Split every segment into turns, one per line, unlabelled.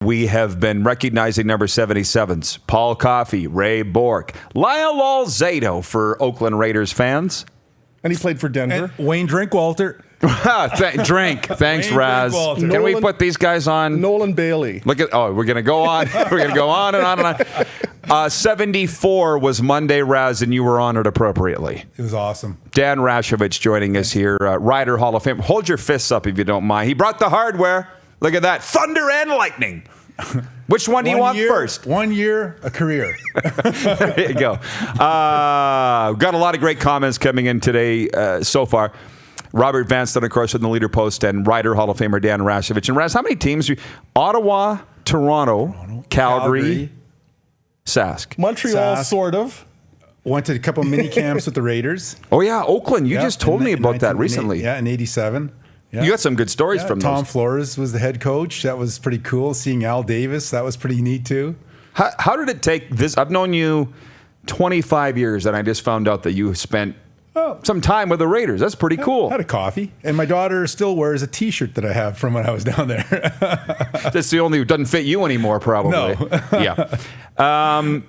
We have been recognizing number 77s. Paul Coffey, Ray Bork, Lyle Alzado for Oakland Raiders fans.
And he played for Denver.
And Wayne Drinkwalter.
Drink. Thanks,
Wayne
Raz.
Drinkwalter.
Can we put these guys on?
Nolan Bailey.
We're going to go on. We're going to go on and on and on. 74 was Monday, Raz, and you were honored appropriately.
It was awesome.
Dan Rashovich joining us here, Rider Hall of Fame. Hold your fists up if you don't mind. He brought the hardware. Look at that. Thunder and lightning. Which one do you want first?
1 year, a career.
There you go. Got a lot of great comments coming in today so far. Robert Vanstone, of course, from the Leader Post, and Rider Hall of Famer Dan Rashovich. And Raz, how many teams? Ottawa, Toronto, Calgary, Sask.
Montreal,
Sask.
sort of.
Went to a couple mini camps with the Raiders.
Oh, yeah, Oakland. You just told me about that recently.
Yeah, in 87. Yeah.
You got some good stories from
Tom
those.
Flores was the head coach. That was pretty cool. Seeing Al Davis, that was pretty neat too.
How did it take this? I've known you 25 years, and I just found out that you spent some time with the Raiders. That's pretty cool.
Had a coffee. And my daughter still wears a T-shirt that I have from when I was down there.
That's the only doesn't fit you anymore, probably.
No.
Yeah.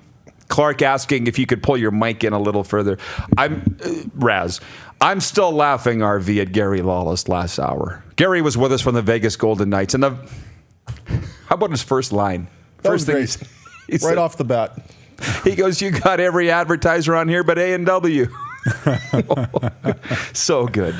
Clark asking if you could pull your mic in a little further. I'm still laughing, RV, at Gary Lawless last hour. Gary was with us from the Vegas Golden Knights. And how about his first line?
First thing he said, right off the bat.
He goes, "You got every advertiser on here but A&W." So good.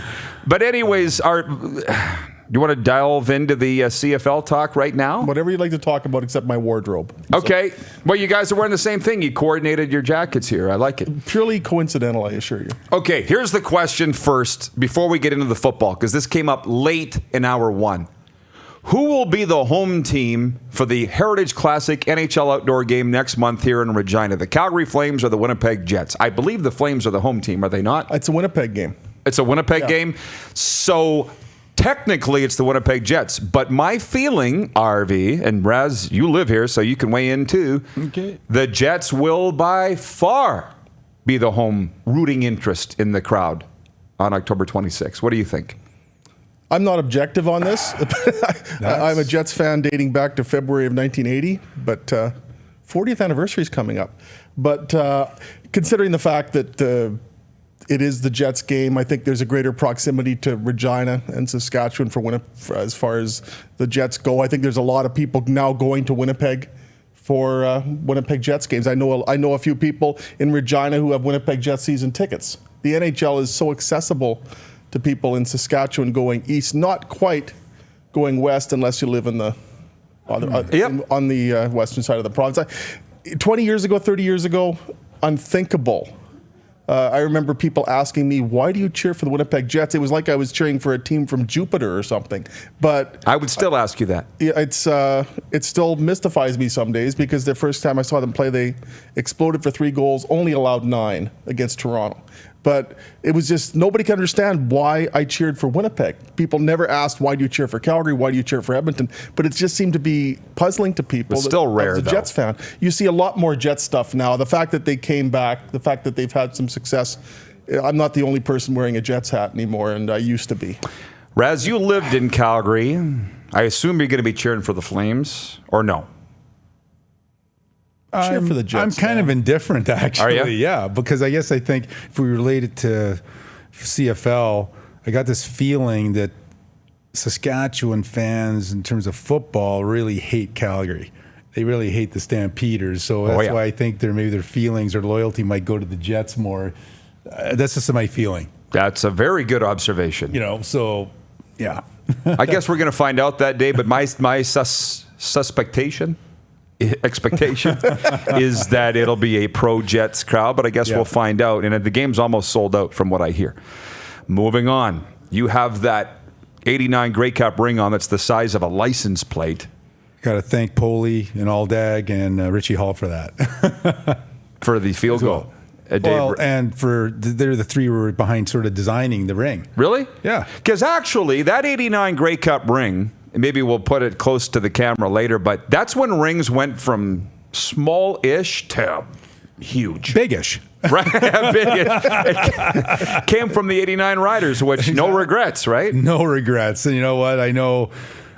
But anyways, you want to delve into the CFL talk right now?
Whatever you'd like to talk about except my wardrobe.
Okay. Well, you guys are wearing the same thing. You coordinated your jackets here. I like it.
Purely coincidental, I assure you.
Okay, here's the question first before we get into the football, because this came up late in hour one. Who will be the home team for the Heritage Classic NHL outdoor game next month here in Regina? The Calgary Flames or the Winnipeg Jets? I believe the Flames are the home team, are they not?
It's a Winnipeg game.
It's a Winnipeg game. So technically it's the Winnipeg Jets. But my feeling, RV, and Raz, you live here, so you can weigh in too.
Okay.
The Jets will by far be the home rooting interest in the crowd on October 26th. What do you think?
I'm not objective on this. I'm a Jets fan dating back to February of 1980, but 40th anniversary is coming up. But considering the fact that it is the Jets game, I think there's a greater proximity to Regina and Saskatchewan for Winnipeg as far as the Jets go. I think there's a lot of people now going to Winnipeg for Winnipeg Jets games. I know a few people in Regina who have Winnipeg Jets season tickets. The NHL is so accessible to people in Saskatchewan going east, not quite going west unless you live on the western side of the province. 20 years ago, 30 years ago, unthinkable. I remember people asking me, why do you cheer for the Winnipeg Jets? It was like I was cheering for a team from Jupiter or something. But
I would still ask you that.
It still mystifies me some days because the first time I saw them play, they exploded for 3 goals, only allowed 9 against Toronto. But it was just, nobody can understand why I cheered for Winnipeg. People never asked, why do you cheer for Calgary? Why do you cheer for Edmonton? But it just seemed to be puzzling to people.
It's still rare,
as a Jets fan. You see a lot more Jets stuff now. The fact that they came back, the fact that they've had some success. I'm not the only person wearing a Jets hat anymore, and I used to be.
Raz, you lived in Calgary. I assume you're going to be cheering for the Flames, or no?
Cheer for the Jets.
I'm kind of indifferent, actually.
Are you?
Yeah, because I think if we relate it to CFL, I got this feeling that Saskatchewan fans, in terms of football, really hate Calgary. They really hate the Stampeders. So that's why I think maybe their feelings or loyalty might go to the Jets more. That's just my feeling.
That's a very good observation.
So yeah.
I guess we're going to find out that day, but my expectation is that it'll be a pro-Jets crowd, but I guess we'll find out. And the game's almost sold out from what I hear. Moving on. You have that 89 Grey Cup ring on that's the size of a license plate.
Got to thank Poley and Aldag and Richie Hall for that.
For the field goal.
And they're the 3 who were behind sort of designing the ring.
Really?
Yeah.
Because actually, that 89 Grey Cup ring, maybe we'll put it close to the camera later, but that's when rings went from small-ish to huge.
Big-ish.
Right? It came from the 89 Riders, which no regrets, right?
No regrets. And you know what? I know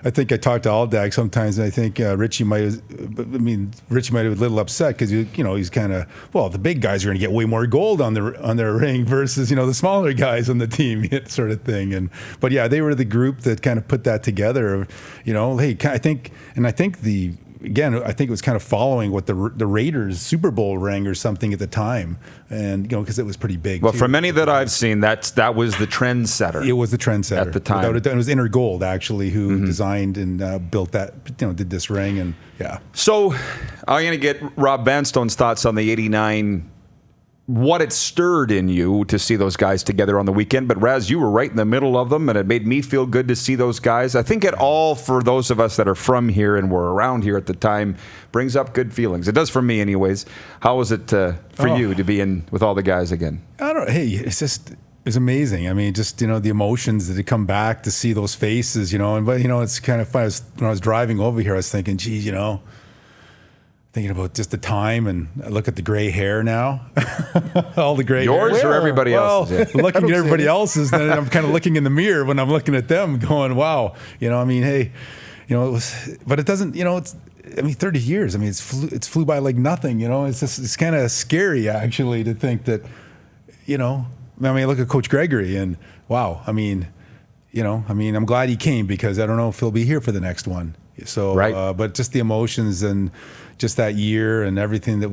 I think I talked to Aldag sometimes, and I think Richie might have been a little upset because he's kind of, well, the big guys are going to get way more gold on their ring versus the smaller guys on the team, sort of thing. But yeah, they were the group that kind of put that together. Hey, I think it was kind of following what the Raiders Super Bowl ring or something at the time, and because it was pretty big.
Well,
too.
for many that I've seen, that was the trendsetter.
It was the trendsetter
at the time.
It was Inner Gold actually who designed and built that. Did this ring, and yeah.
So I'm going to get Rob Vanstone's thoughts on the '89. What it stirred in you to see those guys together on the weekend. But Raz, you were right in the middle of them, and it made me feel good to see those guys. I think it all, for those of us that are from here and were around here at the time, brings up good feelings. It does for me anyways. How was it for you to be in with all the guys again?
Hey, it's amazing. I mean, just, the emotions that come back to see those faces, but it's kind of fun. When I was driving over here, I was thinking, geez, thinking about just the time, and I look at the gray hair now. All the gray
Yours
hair.
or everybody else's? Yeah.
Looking at everybody else's, then I'm kind of looking in the mirror when I'm looking at them going, wow. Hey, it was, but it doesn't, 30 years. It's flew by like nothing, it's kind of scary actually to think that, look at Coach Gregory and wow. I'm glad he came because I don't know if he'll be here for the next one. So,
right.
But just the emotions and just that year and everything that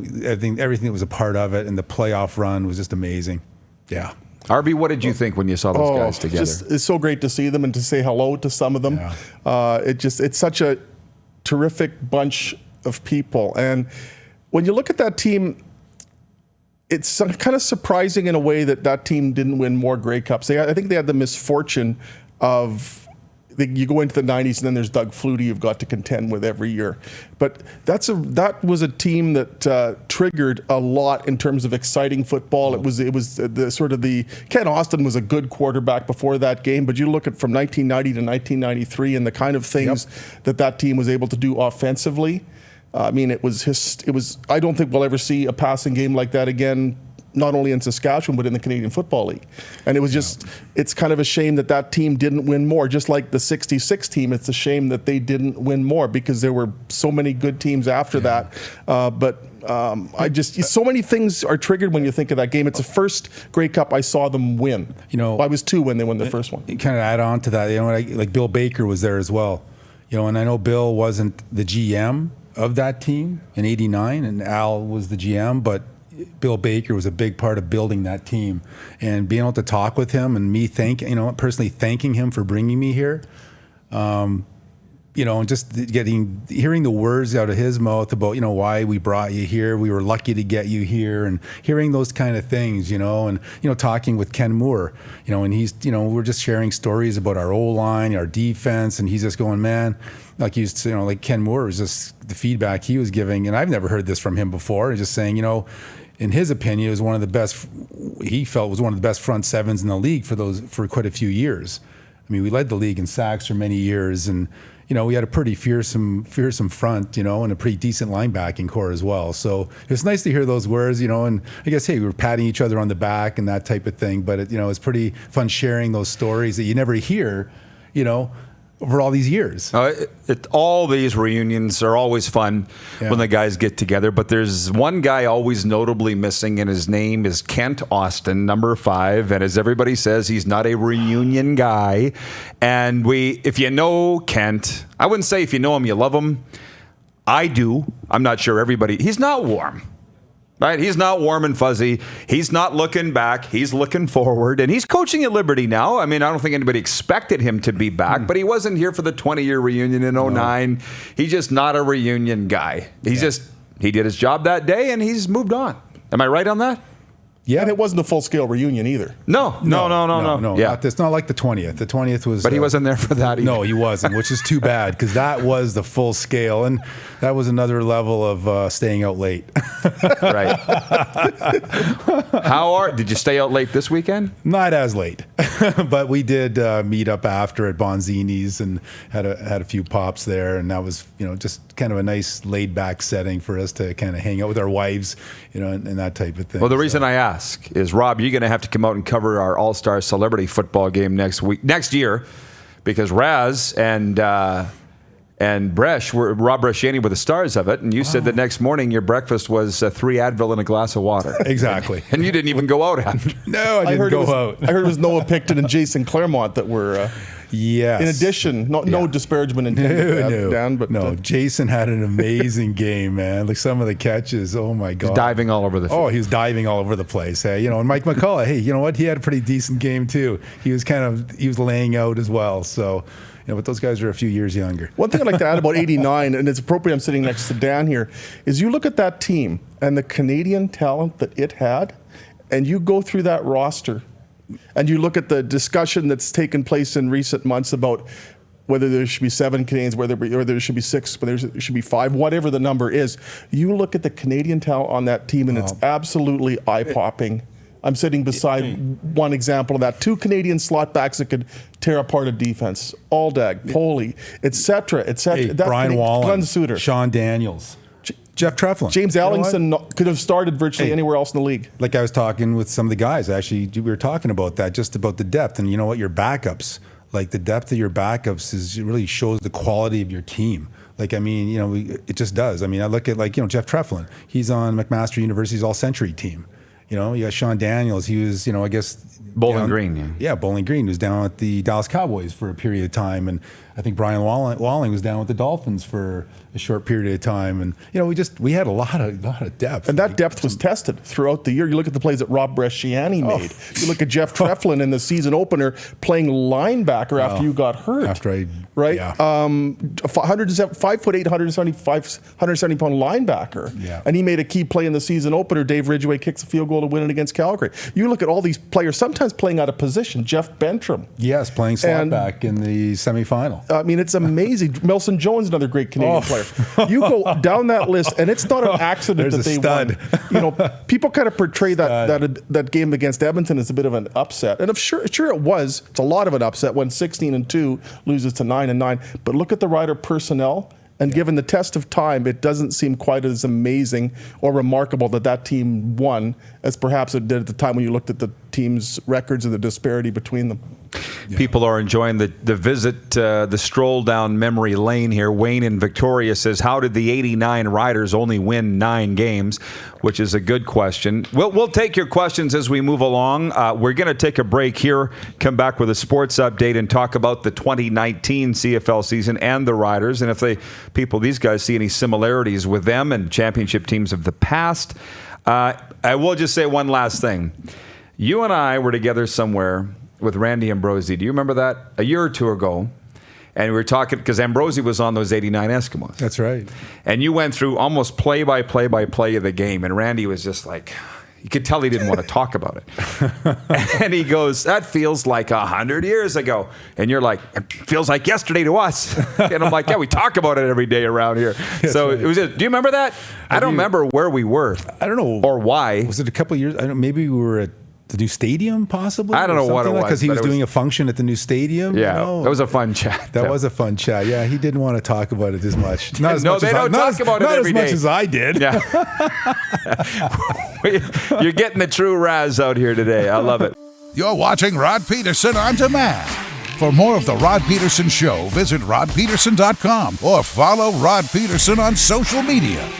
was a part of it, and the playoff run was just amazing. Yeah.
RB, what did you think when you saw those guys together?
It's so great to see them and to say hello to some of them. Yeah. It's such a terrific bunch of people. And when you look at that team, it's kind of surprising in a way that team didn't win more Grey Cups. I think they had the misfortune of, you go into the 90s and then there's Doug Flutie you've got to contend with every year. But that was a team that triggered a lot in terms of exciting football. It was the Ken Austin was a good quarterback before that game, but you look at from 1990 to 1993 and the kind of things that team was able to do offensively. It was. I don't think we'll ever see a passing game like that again, not only in Saskatchewan, but in the Canadian Football League. And it was just, it's kind of a shame that team didn't win more. Just like the 66 team, it's a shame that they didn't win more because there were so many good teams after that. So many things are triggered when you think of that game. It's the first Grey Cup I saw them win. I was 2 when they won the first one.
Kind of add on to that, like Bill Baker was there as well. And I know Bill wasn't the GM of that team in '89, and Al was the GM, but Bill Baker was a big part of building that team, and being able to talk with him and me personally thanking him for bringing me here. And just hearing the words out of his mouth about, why we brought you here. We were lucky to get you here, and hearing those kind of things, and, talking with Ken Moore, and he's, we're just sharing stories about our O-line, our defense, and he's just going, man, like he's, like Ken Moore was just the feedback he was giving. And I've never heard this from him before. Just saying, in his opinion, it was one of the best, he felt was one of the best front sevens in the league for quite a few years. We led the league in sacks for many years, and, we had a pretty fearsome front, and a pretty decent linebacking core as well. So it's nice to hear those words, and I guess, hey, we were patting each other on the back and that type of thing. But it's pretty fun sharing those stories that you never hear, over all these years.
All these reunions are always fun when the guys get together, but there's one guy always notably missing, and his name is Kent Austin, number 5. And as everybody says, he's not a reunion guy. And if you know Kent, I wouldn't say if you know him, you love him. I do. I'm not sure everybody. He's not warm. Right? He's not warm and fuzzy. He's not looking back. He's looking forward. And he's coaching at Liberty now. I don't think anybody expected him to be back, but he wasn't here for the 20-year reunion in 2009. No. He's just not a reunion guy. He did his job that day, and he's moved on. Am I right on that?
Yeah, and it wasn't a full-scale reunion either.
No.
Yeah, it's not like the 20th. The 20th was...
But he wasn't there for that either.
No, he wasn't, which is too bad, because that was the full scale, and that was another level of staying out late.
Right. Did you stay out late this weekend?
Not as late, but we did meet up after at Bonzini's and had a few pops there, and that was just kind of a nice laid-back setting for us to kind of hang out with our wives, and that type of thing.
Well, the reason I ask is, Rob, you're going to have to come out and cover our All-Star Celebrity Football game next year, because Raz and and Rob Bresciani were the stars of it. And you said the next morning your breakfast was 3 Advil and a glass of water.
Exactly.
And you didn't even go out after.
No, I didn't go out.
I heard it was Noah Picton and Jason Claremont that were.
Yes.
In addition, no disparagement intended, Dan, but
Jason had an amazing game, man. Like some of the catches, oh my God.
He's diving all over the field.
Oh, he was diving all over the place. Hey, and Mike McCullough, hey, you know what? He had a pretty decent game too. He was laying out as well. So, but those guys are a few years younger.
One thing I'd like to add about 89, and it's appropriate I'm sitting next to Dan here, is you look at that team and the Canadian talent that it had, and you go through that roster, and you look at the discussion that's taken place in recent months about whether there should be 7 Canadians, whether there should be 6, whether there should be 5, whatever the number is. You look at the Canadian talent on that team, and it's absolutely eye-popping. I'm sitting beside one example of that. 2 Canadian slot backs that could tear apart a defense. Aldag, Poley, etc., etc.
Hey, Brian Wallen,
Glenn Suter,
Sean Daniels, Jeff Treflin.
James Ellingson could have started virtually anywhere else in the league.
Like I was talking with some of the guys, actually, we were talking about that, just about the depth. And you know what, your backups, like the depth of your backups it really shows the quality of your team. Like, I mean, it just does. I mean, I look at Jeff Treflin. He's on McMaster University's all-century team. You got Sean Daniels. He was, I guess...
Bowling Green,
yeah. Bowling Green was down at the Dallas Cowboys for a period of time. And I think Brian Walling was down with the Dolphins for a short period of time. And, we had a lot of depth.
And that depth was tested throughout the year. You look at the plays that Rob Bresciani made. You look at Jeff Treflin in the season opener playing linebacker after you got hurt. Right?
Yeah.
5'8", 170-pound linebacker.
Yeah.
And he made a key play in the season opener. Dave Ridgway kicks a field goal to win it against Calgary. You look at all these players, sometimes playing out of position. Jeff Bentram.
Yes, playing slot back in the semifinal.
I mean, it's amazing. Melson Jones, another great Canadian player. You go down that list, and it's not an accident that they won. People kind of portray that game against Edmonton as a bit of an upset, and sure it was. It's a lot of an upset when 16-2 loses to 9-9. But look at the Rider personnel. And given the test of time, it doesn't seem quite as amazing or remarkable that team won as perhaps it did at the time when you looked at the team's records and the disparity between them.
Yeah. People are enjoying the visit, the stroll down memory lane here. Wayne in Victoria says, how did the 89 Riders only win 9 games? Which is a good question. We'll take your questions as we move along. We're going to take a break here, come back with a sports update, and talk about the 2019 CFL season and the Riders, and if these guys see any similarities with them and championship teams of the past. I will just say one last thing. You and I were together somewhere with Randy Ambrosi. Do you remember that? A year or two ago. And we were talking, because Ambrosi was on those 89 Eskimos.
That's right.
And you went through almost play-by-play of the game. And Randy was just like, you could tell he didn't want to talk about it. And he goes, that feels like 100 years ago. And you're like, it feels like yesterday to us. And I'm like, yeah, we talk about it every day around here. So right. It was. Do you remember that? I don't remember where we were.
I don't know.
Or why.
Was it a couple of years? I don't know, maybe we were at the new stadium, possibly?
I don't know what it was.
Because he was doing a function at the new stadium.
Yeah, that was a fun chat.
That was a fun chat. Yeah, he didn't want to talk about it as much. Not as much
they don't talk about it every day.
Not as much as I did.
Yeah. You're getting the true Raz out here today. I love it.
You're watching Rod Pedersen On Demand. For more of The Rod Pedersen Show, visit rodpedersen.com or follow Rod Pedersen on social media.